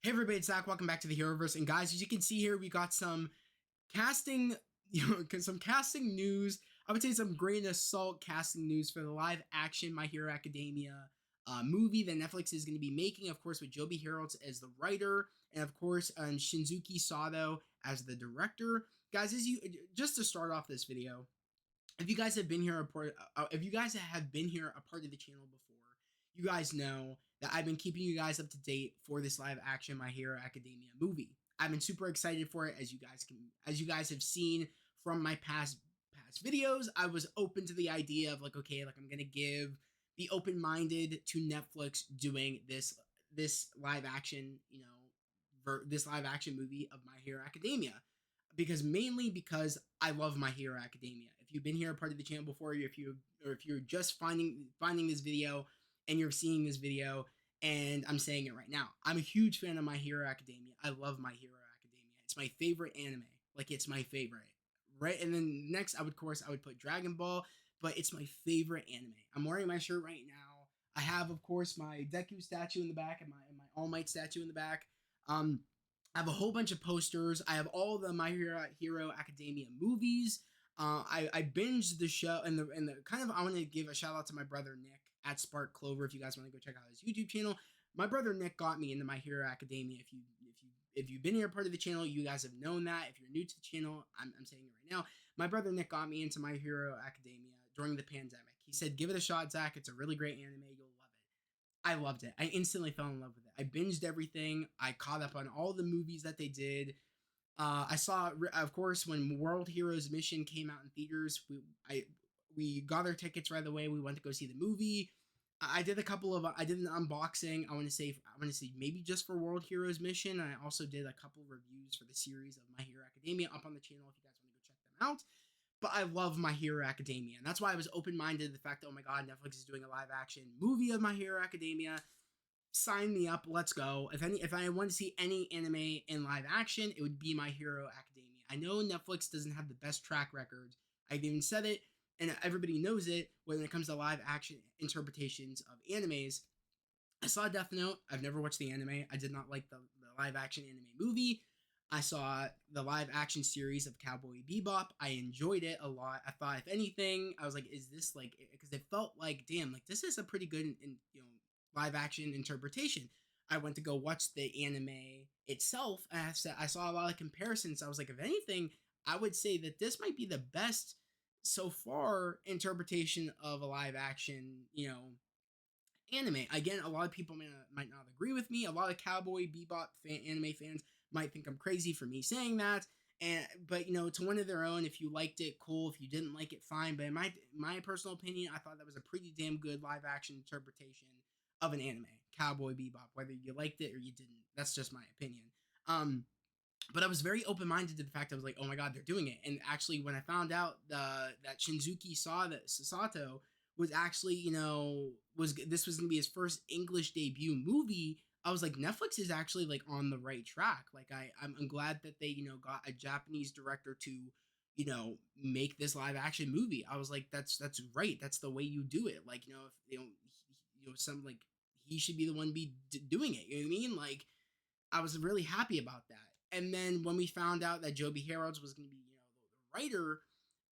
Hey everybody, it's Zach. Welcome back to the Heroverse. And guys, as you can see here, we got some casting, some casting news. I would say some grain of salt casting news for the live action My Hero Academia movie that Netflix is going to be making. Of course, with Joby Harold as the writer, and of course, Shinzuki Sato as the director. Guys, as you just to start off this video, if you guys have been here if you guys have been here a part of the channel before, you guys know that I've been keeping you guys up to date for this live action My Hero Academia movie. I've been super excited for it, as you guys have seen from my past videos. I was open to the idea of like, okay, like I'm gonna be open minded to Netflix doing this live action, this live action movie of My Hero Academia, mainly because I love My Hero Academia. If you've been here a part of the channel before, if you're just finding this video and you're seeing this video, and I'm saying it right now, I'm a huge fan of My Hero Academia. I love My Hero Academia. It's my favorite anime. Like, it's my favorite. Right? And then next, I would put Dragon Ball, but it's my favorite anime. I'm wearing my shirt right now. I have, of course, my Deku statue in the back and my All Might statue in the back. I have a whole bunch of posters. I have all the My Hero Academia movies. I binged the show, and the kind of, I want to give a shout out to my brother Nick at Spark Clover. If you guys want to go check out his YouTube channel, my brother Nick got me into My Hero Academia. If you've been here part of the channel, you guys have known that. If you're new to the channel, I'm saying it right now. My brother Nick got me into My Hero Academia during the pandemic. He said, "Give it a shot, Zach. It's a really great anime. You'll love it." I loved it. I instantly fell in love with it. I binged everything. I caught up on all the movies that they did. I saw, of course, when World Heroes Mission came out in theaters. We got our tickets right away. We went to go see the movie. I did an unboxing. I want to say maybe just for World Heroes Mission. I also did a couple reviews for the series of My Hero Academia up on the channel if you guys want to go check them out. But I love My Hero Academia, and that's why I was open-minded to the fact that, oh my god, Netflix is doing a live-action movie of My Hero Academia. Sign me up. Let's go. If I want to see any anime in live action, it would be My Hero Academia. I know Netflix doesn't have the best track record. I've even said it, and everybody knows it when it comes to live action interpretations of animes. I saw Death Note. I've never watched the anime. I did not like the live action anime movie. I saw the live action series of Cowboy Bebop. I enjoyed it a lot. I thought, if anything, I was like, is this like, because it felt like, damn, like this is a pretty good, live action interpretation. I went to go watch the anime itself, and I saw a lot of comparisons. I was like, if anything, I would say that this might be the best so far interpretation of a live action, anime. Again, a lot of people might not agree with me. A lot of Cowboy Bebop anime fans might think I'm crazy for me saying that. But to one of their own. If you liked it, cool. If you didn't like it, fine. But in my personal opinion, I thought that was a pretty damn good live action interpretation of an anime, Cowboy Bebop. Whether you liked it or you didn't, that's just my opinion. But I was very open-minded to the fact I was like, oh my god, they're doing it. And actually, when I found out that Shinzuki Sato was actually, this was gonna be his first English debut movie, I was like, Netflix is actually like on the right track. Like I'm glad that they got a Japanese director to make this live action movie. I was like, that's right. That's the way you do it. Like if some like he should be the one doing it. You know what I mean? Like I was really happy about that. And then when we found out that Joby Harold was going to be the writer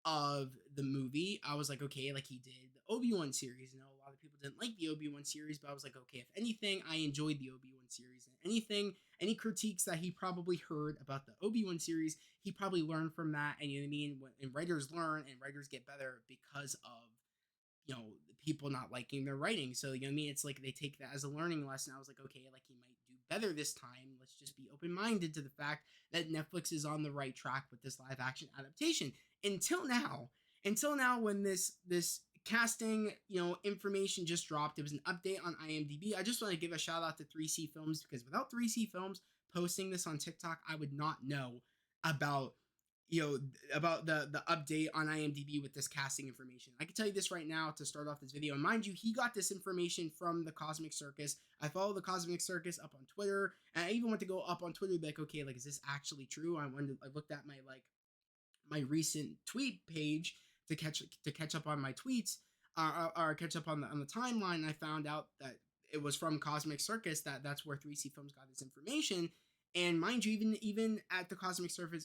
of the movie, I was like, okay, like he did the Obi-Wan series. A lot of people didn't like the Obi-Wan series, but I was like, okay, if anything, I enjoyed the Obi-Wan series. And any critiques that he probably heard about the Obi-Wan series, he probably learned from that. And you know what I mean? And writers learn and writers get better because of people not liking their writing. So you know what I mean? It's like they take that as a learning lesson. I was like, okay, like he might do better this time. Let's just be open-minded to the fact that Netflix is on the right track with this live action adaptation. Until now, when this casting information just dropped, it was an update on IMDb. I just want to give a shout out to 3C Films, because without 3C Films posting this on TikTok, I would not know about the update on IMDb with this casting information. I can tell you this right now to start off this video. And mind you, he got this information from the Cosmic Circus. I follow the Cosmic Circus up on Twitter, and I even went to go up on Twitter and be like, okay, like, is this actually true? I looked at my recent tweet page to catch up on my tweets, or catch up on the timeline. And I found out that it was from Cosmic Circus that's where 3C Films got this information. And mind you, even at the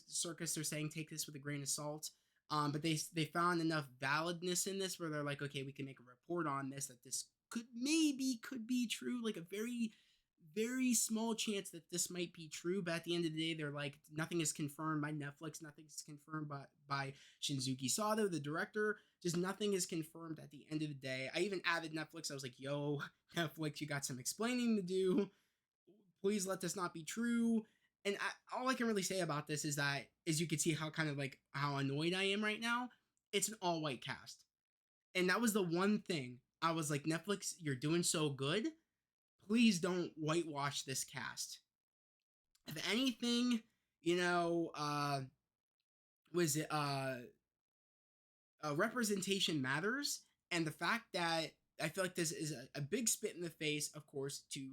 Circus, they're saying take this with a grain of salt. But they found enough validness in this where they're like, okay, we can make a report on this that this could be true, like a very small chance that this might be true. But at the end of the day, they're like, nothing is confirmed by Netflix, nothing is confirmed by Shinzuki Sato, the director. Just nothing is confirmed at the end of the day. I even added Netflix. I was like, yo, Netflix, you got some explaining to do. Please let this not be true. And all I can really say about this is that, as you can see how kind of like how annoyed I am right now, it's an all white cast. And that was the one thing I was like, Netflix, you're doing so good. Please don't whitewash this cast. If anything, you know, was it representation matters, and the fact that I feel like this is a big spit in the face, of course, to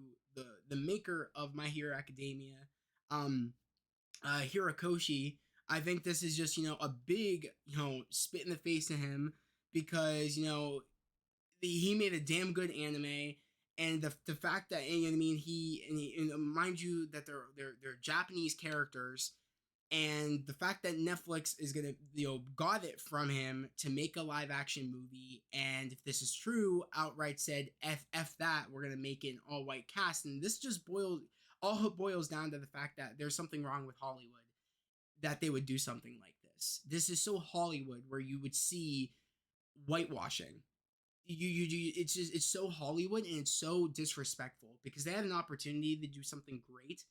the maker of My Hero Academia, um, Hirokoshi. I think this is just a big spit in the face to him because he made a damn good anime. And the fact that I mean and mind you that they're Japanese characters, and the fact that Netflix is gonna got it from him to make a live action movie, and if this is true, outright said f that, we're gonna make it an all white cast, and this just boils down to the fact that there's something wrong with Hollywood that they would do something like this. This is so Hollywood where you would see whitewashing. It's so Hollywood, and it's so disrespectful because they had an opportunity to do something great.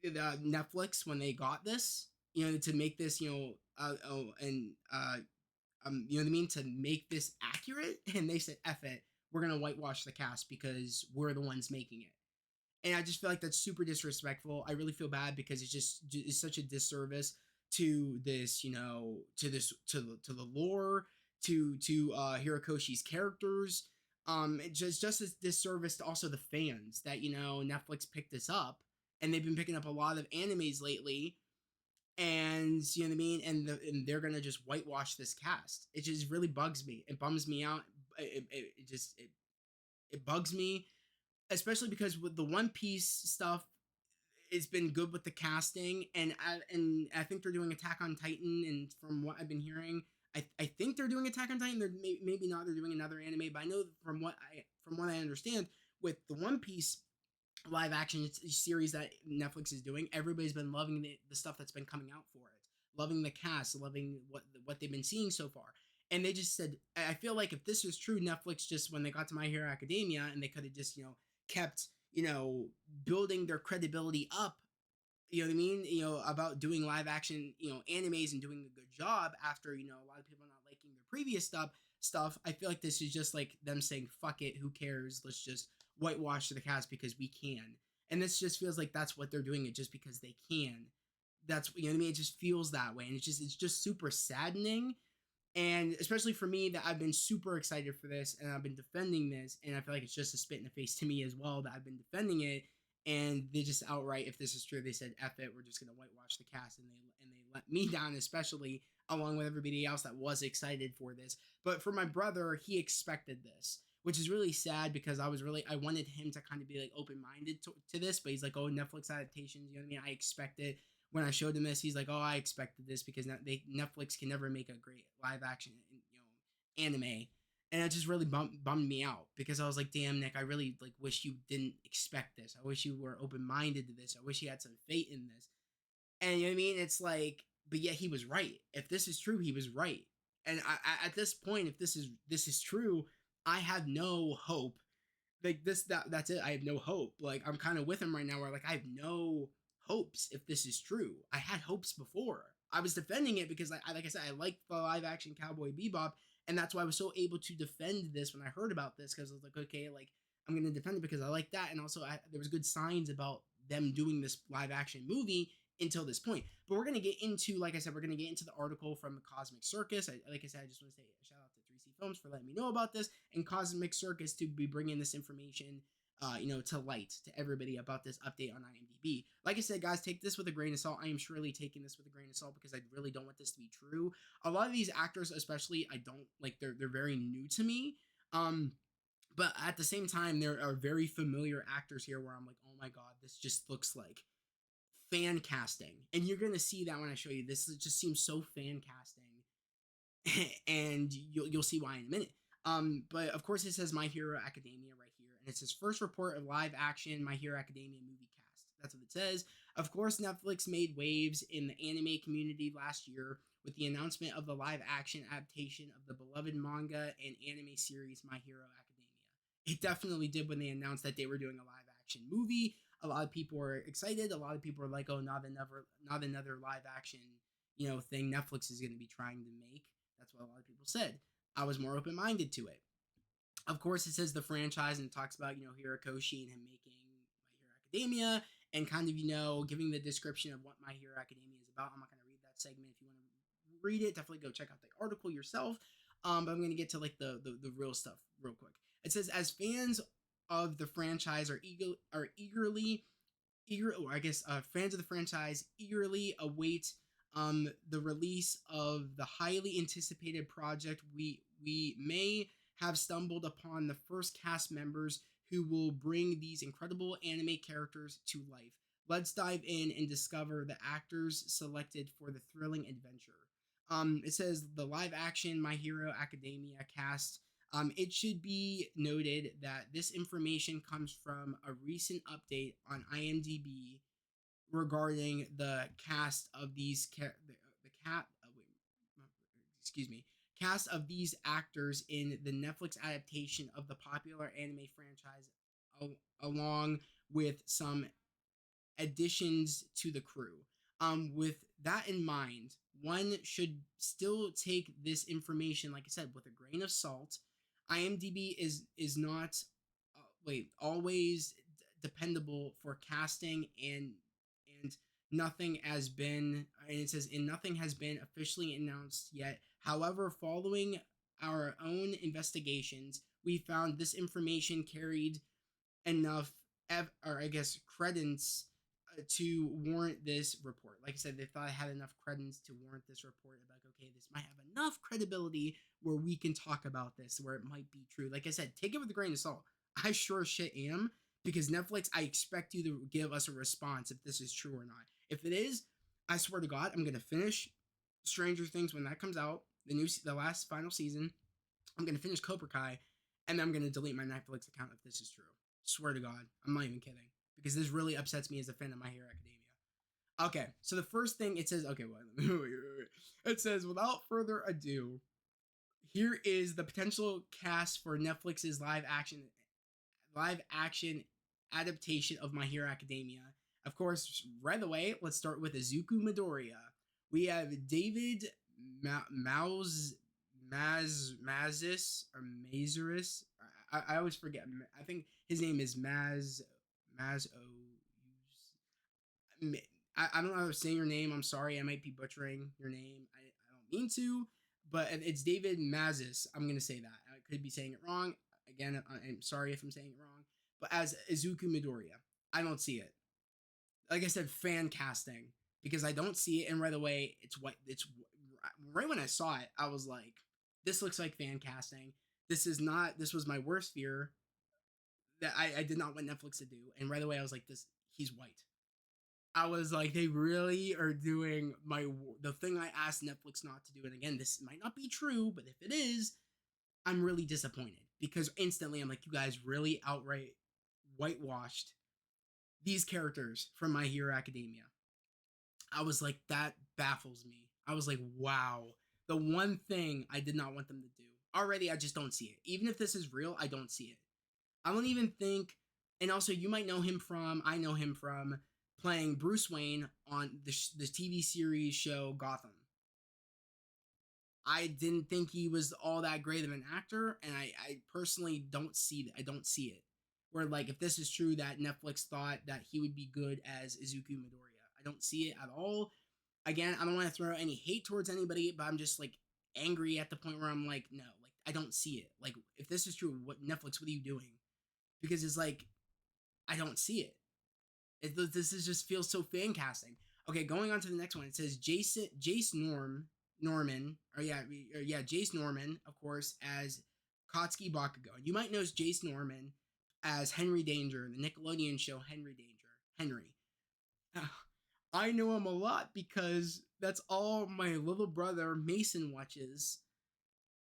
Netflix, when they got this, to make this, you know what I mean, to make this accurate, and they said, "F it, we're gonna whitewash the cast because we're the ones making it." And I just feel like that's super disrespectful. I really feel bad because it's such a disservice to this, to the lore, to Hirokoshi's characters. It just a disservice to also the fans that Netflix picked this up, and they've been picking up a lot of animes lately, and you know what I mean, and they're gonna just whitewash this cast. It just really bugs me. It bums me out. It bugs me, especially because with the One Piece stuff, it's been good with the casting, and I think they're doing Attack on Titan, and from what I've been hearing, I think they're doing Attack on Titan. They're maybe not. They're doing another anime, but I know from what I understand with the One Piece live action series that Netflix is doing, everybody's been loving the stuff that's been coming out for it, loving the cast, loving what they've been seeing so far. And they just said, I feel like if this was true, Netflix just, when they got to My Hero Academia, and they could have just kept building their credibility up, you know what I mean, about doing live action animes and doing a good job after a lot of people not liking their previous stuff. I feel like this is just like them saying, fuck it, who cares, let's just whitewash the cast because we can. And this just feels like that's what they're doing, it just because they can. That's, you know what I mean, it just feels that way, and it's just super saddening. And especially for me, that I've been super excited for this, and I've been defending this, and I feel like it's just a spit in the face to me as well that I've been defending it. And they just outright, if this is true, they said, "F it, we're just gonna whitewash the cast," and they let me down, especially along with everybody else that was excited for this. But for my brother, he expected this, which is really sad because I wanted him to kind of be like open minded to this, but he's like, "Oh, Netflix adaptations, you know what I mean? I expect it." When I showed him this, he's like, "Oh, I expected this because Netflix can never make a great live action, anime." And it just really bummed me out because I was like, "Damn, Nick, I really like wish you didn't expect this. I wish you were open minded to this. I wish you had some faith in this." And you know what I mean? It's like, but yet he was right. If this is true, he was right. And at this point, if this is true, I have no hope. Like that's it. I have no hope. Like I'm kind of with him right now, where like I have no hopes if this is true. I had hopes before. I was defending it because like I said, I liked the live action Cowboy Bebop, and that's why I was so able to defend this when I heard about this, because I was like, okay, like I'm gonna defend it because I like that, and also there was good signs about them doing this live action movie until this point. But we're gonna get into, like I said, we're gonna get into the article from the Cosmic Circus. Like I said, I just want to say a shout out to 3C Films for letting me know about this, and Cosmic Circus to be bringing this information to light to everybody about this update on IMDb. Like I said, guys, take this with a grain of salt. I am surely taking this with a grain of salt because I really don't want this to be true. A lot of these actors, especially, I don't like. They're very new to me. But at the same time, there are very familiar actors here where I'm like, oh my god, this just looks like fan casting. And you're gonna see that when I show you. This just seems so fan casting, and you'll see why in a minute. But of course, it says My Hero Academia right here, and it's his first report of live action My Hero Academia movie cast. That's what it says. Of course, Netflix made waves in the anime community last year with the announcement of the live action adaptation of the beloved manga and anime series My Hero Academia. It definitely did when they announced that they were doing a live action movie. A lot of people were excited. A lot of people were like, "Oh, not another live action, thing Netflix is going to be trying to make." That's what a lot of people said. I was more open minded to it. Of course, it says the franchise and it talks about Hirokoshi and him making My Hero Academia and kind of giving the description of what My Hero Academia is about. I'm not going to read that segment. If you want to read it, definitely go check out the article yourself. But I'm going to get to like the real stuff real quick. It says as fans of the franchise are or I guess fans of the franchise eagerly await the release of the highly anticipated project. We may have stumbled upon the first cast members who will bring these incredible anime characters to life. Let's dive in and discover the actors selected for the thrilling adventure. It says the live action My Hero Academia cast. It should be noted that this information comes from a recent update on IMDb regarding the cast of these the cat excuse me cast of these actors in the Netflix adaptation of the popular anime franchise, along with some additions to the crew. With that in mind, one should still take this information, like I said, with a grain of salt. IMDb is not always dependable for casting, and nothing has been and it says and nothing has been officially announced yet. However, following our own investigations, we found this information carried enough or I guess credence to warrant this report. Like I said, they thought I had enough credence to warrant this report. About okay, this might have enough credibility where we can talk about this, where it might be true. Like I said, take it with a grain of salt. I sure as shit am, because Netflix, I expect you to give us a response if this is true or not. If it is, I swear to God, I'm gonna finish Stranger Things when that comes out, the last final season. I'm gonna finish Cobra Kai, and then I'm gonna delete my Netflix account if this is true. Swear to God, I'm not even kidding, because this really upsets me as a fan of My Hero Academia. Okay, so the first thing it says, okay, wait. It says, without further ado, here is the potential cast for Netflix's live action adaptation of My Hero Academia. Of course, right away, let's start with Izuku Midoriya. We have David Mazis or Mazuris. I always forget. I think his name is Maz I don't know how to say your name. I'm sorry. I might be butchering your name. I don't mean to, but it's David Mazis. I'm going to say that. I could be saying it wrong. Again, I'm sorry if I'm saying it wrong. But as Izuku Midoriya, I don't see it. Like I said, fan casting, because I don't see it, and right away, it's right when I saw it, I was like, this looks like fan casting. This is not. This was my worst fear that I did not want Netflix to do, and right away I was like, this. He's white. I was like, they really are doing the thing I asked Netflix not to do. And again, this might not be true, but if it is, I'm really disappointed, because instantly I'm like, you guys really outright whitewashed these characters from My Hero Academia. I was like, that baffles me. I was like, wow. The one thing I did not want them to do. Already, I just don't see it. Even if this is real, I don't see it. I don't even think. And also, you might know him from. I know him from playing Bruce Wayne on the TV series show Gotham. I didn't think he was all that great of an actor, and I personally don't see that. I don't see it. Where like if this is true that Netflix thought that he would be good as Izuku Midoriya, I don't see it at all. Again, I don't want to throw any hate towards anybody, but I'm just like angry at the point where I'm like, no, like I don't see it. Like if this is true, what Netflix? What are you doing? Because it's like I don't see it. This is just feels so fan casting. Okay, going on to the next one. It says Jace Norman, or yeah, Jace Norman, of course, as Katsuki Bakugo. You might know Jace Norman as Henry Danger in the Nickelodeon show Henry Danger. Henry. I know him a lot because that's all my little brother Mason watches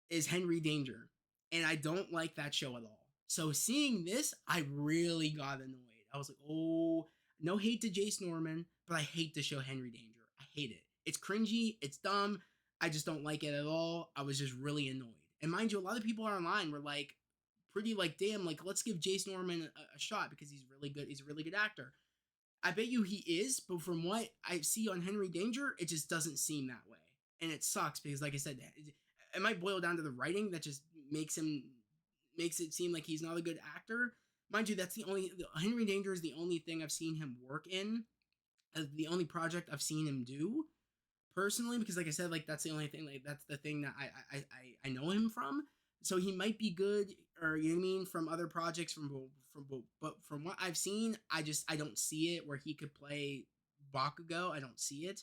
is Henry Danger. And I don't like that show at all. So seeing this, I really got annoyed. I was like, oh, no hate to Jace Norman, but I hate the show Henry Danger. I hate it. It's cringy. It's dumb. I just don't like it at all. I was just really annoyed. And mind you, a lot of people online were like, pretty like, damn, like, let's give Jace Norman a shot because he's really good. He's a really good actor. I bet you he is, but from what I see on Henry Danger, it just doesn't seem that way. And it sucks because, like I said, it might boil down to the writing that just makes it seem like he's not a good actor. Mind you, that's Henry Danger is the only thing I've seen him work in, the only project I've seen him do personally, because like I said, like that's the only thing, like that's the thing that I know him from. So he might be good, or you know what I mean, from other projects, but from what I've seen, I don't see it where he could play Bakugo. I don't see it,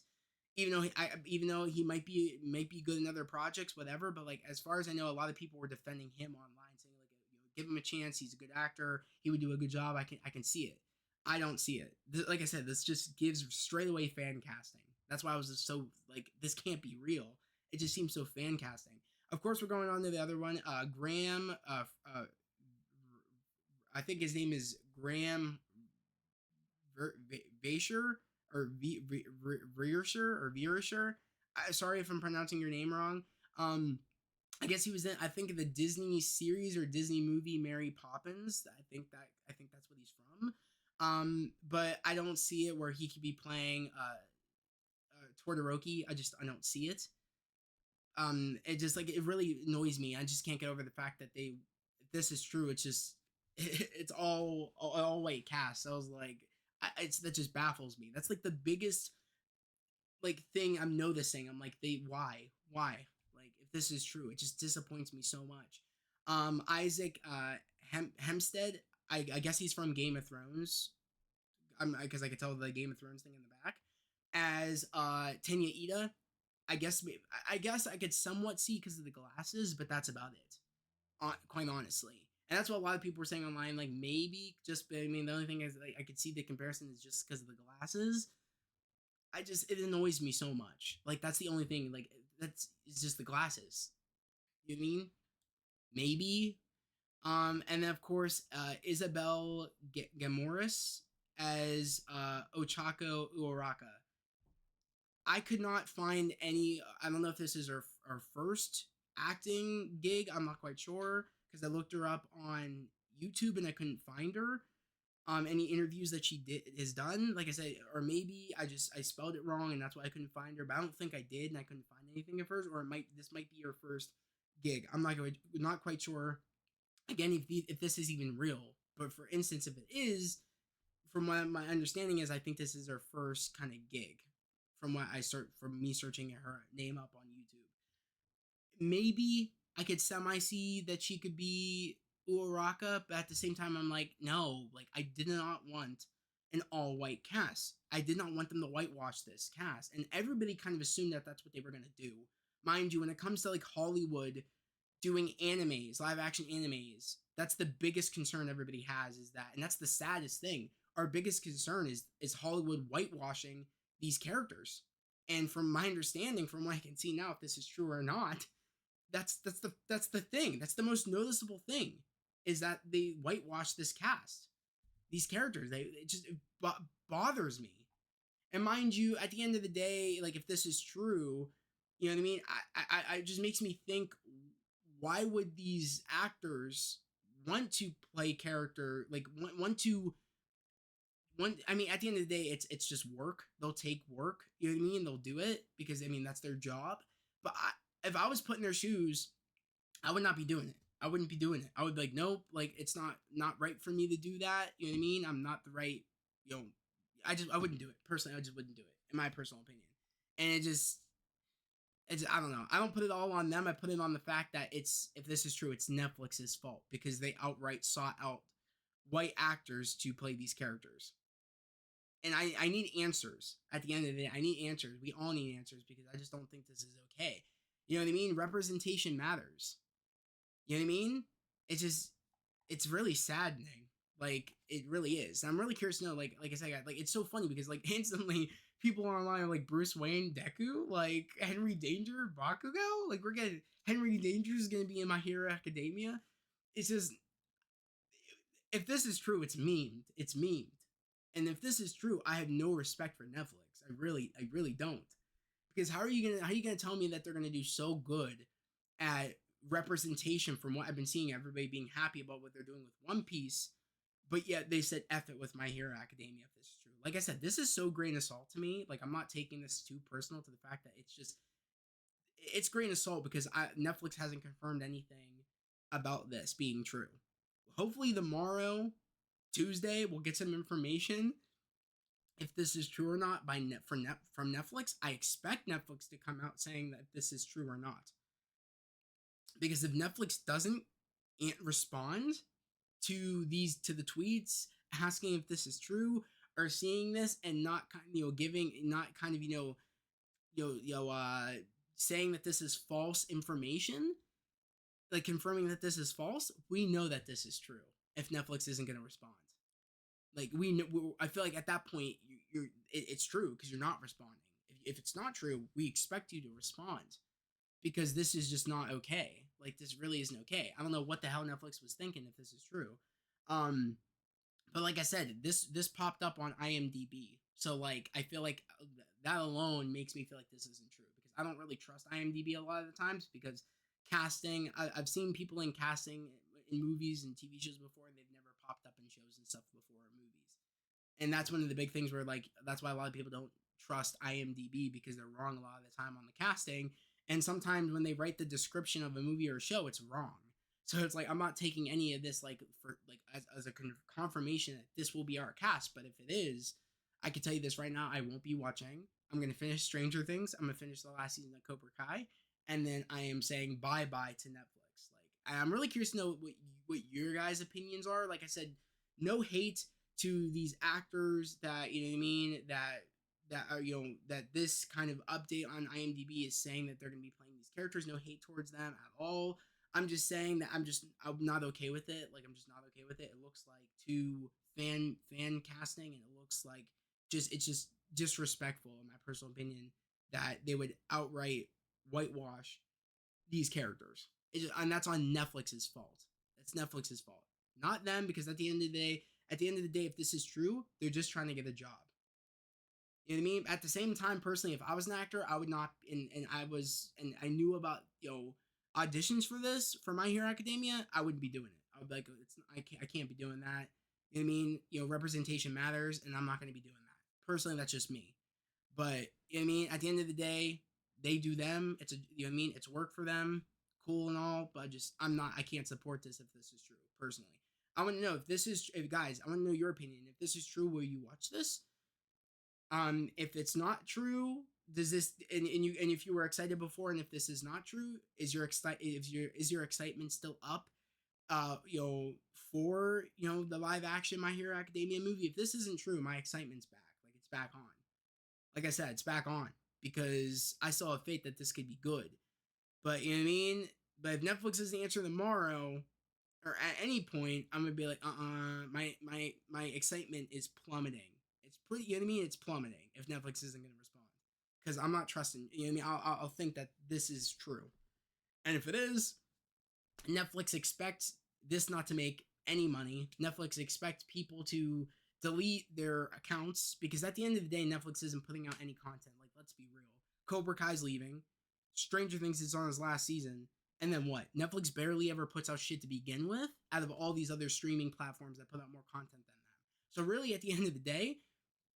even though he might be good in other projects, whatever. But like as far as I know, a lot of people were defending him online, saying like, give him a chance. He's a good actor. He would do a good job. I can see it. I don't see it. Like I said, this just gives straight away fan casting. That's why I was just so like, this can't be real. It just seems so fan casting. Of course, we're going on to the other one. Graham, I think his name is Graham Vaisher or Viersher. Sorry if I'm pronouncing your name wrong. I guess he was in, I think, the Disney series or Disney movie Mary Poppins. I think that's what he's from. But I don't see it where he could be playing Todoroki. I don't see it. It just like, it really annoys me. I just can't get over the fact that if this is true, it's just it's all white cast. So I was like, that just baffles me. That's like the biggest like thing I'm noticing. I'm like, why like, if this is true, it just disappoints me so much. Isaac Hempstead, I guess he's from Game of Thrones. Because I could tell the Game of Thrones thing in the back as Tenya Ida. I guess I could somewhat see because of the glasses, but that's about it. Quite honestly, and that's what a lot of people were saying online. Like maybe I mean, the only thing is like I could see the comparison is just because of the glasses. It annoys me so much. Like that's the only thing. Like it's just the glasses. You know what I mean? Maybe. And then of course, Isabel Gamoris as Ochako Uoraka. I could not find any. I don't know if this is her first acting gig. I'm not quite sure because I looked her up on YouTube and I couldn't find her. Any interviews that she has done, like I said, or maybe I spelled it wrong and that's why I couldn't find her. But I don't think I did, and I couldn't find anything of hers. Or this might be her first gig. I'm not quite sure. Again, if this is even real, but for instance, if it is, from what my understanding is, I think this is her first kind of gig. From me searching her name up on YouTube, maybe I could semi see that she could be Uraraka, but at the same time, I'm like, no, like I did not want an all white cast. I did not want them to whitewash this cast, and everybody kind of assumed that that's what they were gonna do. Mind you, when it comes to like Hollywood doing animes, live action animes, that's the biggest concern everybody has, is that, and that's the saddest thing. Our biggest concern is Hollywood whitewashing these characters. And from my understanding, from what I can see now, if this is true or not, that's the thing. That's the most noticeable thing, is that they whitewash this cast, these characters. It bothers me. And mind you, at the end of the day, like if this is true, you know what I mean? I it just makes me think, why would these actors want to play character, like I mean, at the end of the day, it's just work. They'll take work. You know what I mean? They'll do it because I mean that's their job. But if I was put in their shoes, I would not be doing it. I wouldn't be doing it. I would be like, nope, like it's not right for me to do that. You know what I mean? I'm not the right. You know, I wouldn't do it personally. I just wouldn't do it, in my personal opinion. And it's I don't know. I don't put it all on them. I put it on the fact that if this is true, it's Netflix's fault because they outright sought out white actors to play these characters. And I need answers. At the end of the day, I need answers. We all need answers because I just don't think this is okay. You know what I mean? Representation matters. You know what I mean? it's just it's really saddening. Like it really is. And I'm really curious to know. Like I said, like it's so funny because like instantly people online are like Bruce Wayne, Deku, like Henry Danger, Bakugo. Like we're getting Henry Danger is gonna be in My Hero Academia. It's just if this is true, it's memed. It's memed. And if this is true, I have no respect for Netflix. I really don't. Because how are you gonna tell me that they're gonna do so good at representation from what I've been seeing everybody being happy about what they're doing with One Piece, but yet they said F it with My Hero Academia if this is true. Like I said, this is so grain of salt to me. Like I'm not taking this too personal to the fact that it's grain of salt because Netflix hasn't confirmed anything about this being true. Hopefully tomorrow, Tuesday, we'll get some information if this is true or not from Netflix. I expect Netflix to come out saying that this is true or not. Because if Netflix doesn't respond to the tweets asking if this is true or seeing this and not giving not kind of saying that this is false information, like confirming that this is false, we know that this is true if Netflix isn't going to respond. Like we know, I feel like at that point it's true because you're not responding. If it's not true, we expect you to respond because this is just not okay. Like this really isn't okay. I don't know what the hell Netflix was thinking if this is true. Um, but like I said, this popped up on IMDb, so like I feel like that alone makes me feel like this isn't true because I don't really trust IMDb a lot of the times because casting. I've seen people in casting in movies and TV shows before, and they've never popped up in shows and stuff before movies, and that's one of the big things where like that's why a lot of people don't trust IMDb because they're wrong a lot of the time on the casting, and sometimes when they write the description of a movie or a show, it's wrong. So it's like I'm not taking any of this like for like as a confirmation that this will be our cast. But if it is, I can tell you this right now: I won't be watching. I'm gonna finish Stranger Things. I'm gonna finish the last season of Cobra Kai, and then I am saying bye bye to Netflix. Like I'm really curious to know what your guys' opinions are. Like I said, no hate to these actors that you know what I mean that are that this kind of update on IMDb is saying that they're gonna be playing these characters. No hate towards them at all. I'm just saying that I'm not okay with it. Like I'm just not okay with it. It looks like too fan casting, and it looks like it's just disrespectful in my personal opinion that they would outright whitewash these characters. And that's on Netflix's fault. That's Netflix's fault, not them. Because at the end of the day, if this is true, they're just trying to get a job. You know what I mean? At the same time, personally, if I was an actor, I would not, and I knew about auditions for this for My Hero Academia, I wouldn't be doing it. I would be like, I can't be doing that. You know what I mean? Representation matters, and I'm not going to be doing that. Personally, that's just me. But you know what I mean? At the end of the day, they do them. It's you know what I mean? It's work for them, cool and all. But I can't support this if this is true. Personally, I want to know if guys, I want to know your opinion. If this is true, will you watch this? If it's not true, does this and if you were excited before, and if this is not true, is your excitement still up? For the live action My Hero Academia movie. If this isn't true, my excitement's back. Like it's back on. Like I said, it's back on because I saw a fate that this could be good. But you know what I mean. But if Netflix is the answer tomorrow, or at any point, I'm gonna be like, my excitement is plummeting. It's pretty, you know what I mean? It's plummeting if Netflix isn't gonna respond because I'm not trusting. You know what I mean? I'll think that this is true, and if it is, Netflix expects this not to make any money. Netflix expects people to delete their accounts because at the end of the day, Netflix isn't putting out any content. Like, let's be real. Cobra Kai's leaving. Stranger Things is on his last season. And then what? Netflix barely ever puts out shit to begin with out of all these other streaming platforms that put out more content than them. So really at the end of the day,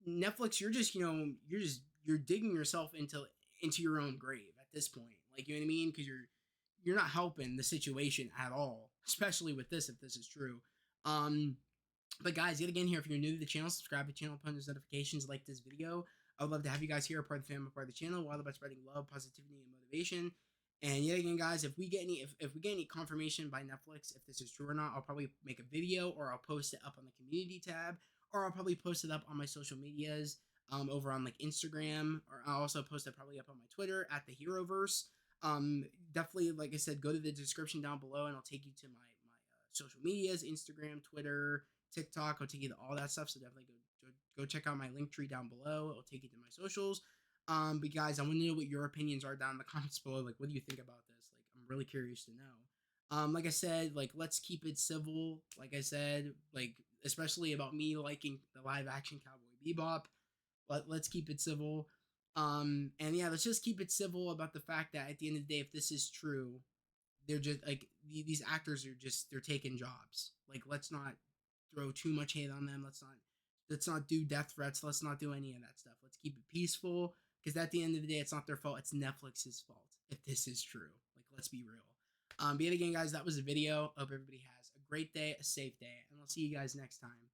Netflix, you're digging yourself into your own grave at this point. Like, you know what I mean? Because you're not helping the situation at all, especially with this if this is true. But guys, yet again here, if you're new to the channel, subscribe to the channel, put those notifications, like this video. I would love to have you guys here, a part of the family, part of the channel. We're all about spreading love, positivity, and motivation. And yet again, guys, if we get any confirmation by Netflix if this is true or not, I'll probably make a video or I'll post it up on the community tab, or I'll probably post it up on my social medias, over on like Instagram, or I'll also post it probably up on my Twitter at the Heroverse. Definitely, like I said, go to the description down below and I'll take you to my social medias, Instagram, Twitter, TikTok. I'll take you to all that stuff. So definitely go check out my link tree down below. It'll take you to my socials. But guys, I want to know what your opinions are down in the comments below. Like, what do you think about this? Like, I'm really curious to know. Like I said, like let's keep it civil. Like I said, like especially about me liking the live action Cowboy Bebop. Let's keep it civil. And yeah, let's just keep it civil about the fact that at the end of the day, if this is true, they're just like these actors are just they're taking jobs. Like let's not throw too much hate on them. Let's not do death threats. Let's not do any of that stuff. Let's keep it peaceful because at the end of the day, it's not their fault. It's Netflix's fault if this is true. Like let's be real. But yet again, guys, that was a video. Hope everybody has a great day, a safe day, and I'll see you guys next time.